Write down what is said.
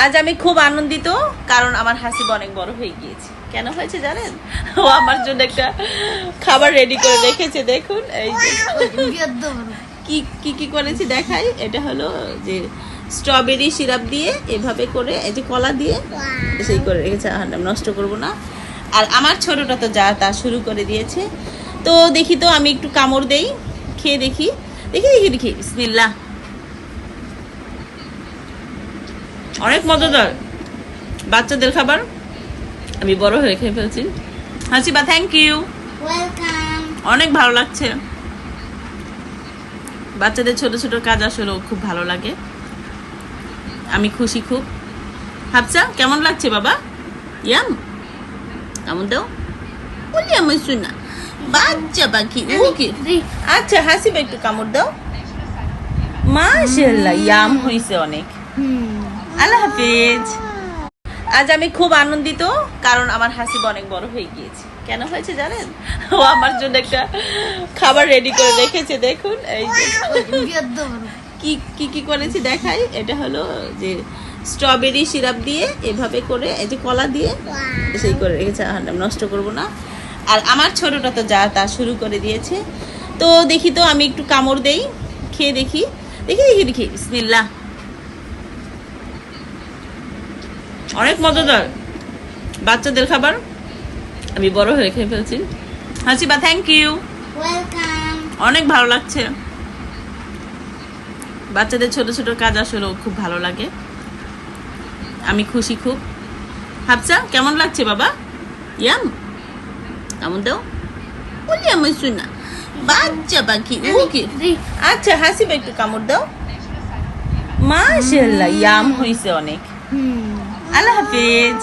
আজ আমি খুব আনন্দিত কারণ আমার হাসিব অনেক বড় হয়ে গিয়েছে। কেন হয়েছে জানেন? ও আমার জন্য একটা খাবার রেডি করে রেখেছে। দেখুন এই যে কি কি কি করেছি দেখাই। এটা হলো যে স্ট্রবেরি সিরাপ দিয়ে এভাবে করে এই যে কলা দিয়ে সেই করে রেখেছে। নষ্ট করব না। আর আমার ছোটটা তো যা তা শুরু করে দিয়েছে। তো দেখি তো আমি একটু কামড় দেই, খেয়ে দেখি দেখি দেখি দেখি বিসমিল্লাহ। অনেক মজাদার বাচ্চাদের খাবার। আমি বড় হয়ে খেয়ে ফেলছি। হাসিবা থ্যাংক ইউ, ওয়েলকাম। অনেক ভালো লাগছে। বাচ্চাদের ছোট ছোট কাজ আসলে খুব ভালো লাগে। আমি খুশি খুব। হাফসা কেমন লাগছে বাবা? ইয়াম কেমন দাও বলি আমি শুনা বাচ্চা পাখি ওকে। আচ্ছা হাসিবা একটু কামড় দাও। মাশাআল্লাহ ইয়াম হয়েছে অনেক। আল্লাহ হাফেজ। আজ আমি খুব আনন্দিত কারণ আমার হাসিব অনেক বড় হয়ে গিয়েছে। কেন হয়েছে জানেন? ও আমার জন্য একটা খাবার রেডি করে রেখেছে। দেখুন এই যে কি কি কি করেছি দেখাই। এটা হলো যে স্ট্রবেরি সিরাপ দিয়ে এভাবে করে এই যে কলা দিয়ে সেই করে রেখেছে। নষ্ট করব না। আর আমার ছোটটা তো যা তা শুরু করে দিয়েছে। তো দেখি তো আমি একটু কামড় দেই, খেয়ে দেখি দেখি দেখি দেখি বিসমিল্লাহ। অনেক মজাদার বাচ্চাদের খাবার। আমি বড় হয়ে খেয়ে ফেলছি। হাসিবা থ্যাংক ইউ, ওয়েলকাম। অনেক ভালো লাগছে। বাচ্চাদের ছোট ছোট কাজ আসলে খুব ভালো লাগে। আমি খুশি খুব। হাফসা কেমন লাগছে বাবা? ইয়াম কেমন দাও বলি আমি শুনা বাচ্চা পাখি ওকে। আচ্ছা হাসিবা একটু কামড় দাও। মাশাআল্লাহ ইয়াম হয়েছে অনেক। আল্লাহ হাফেজ।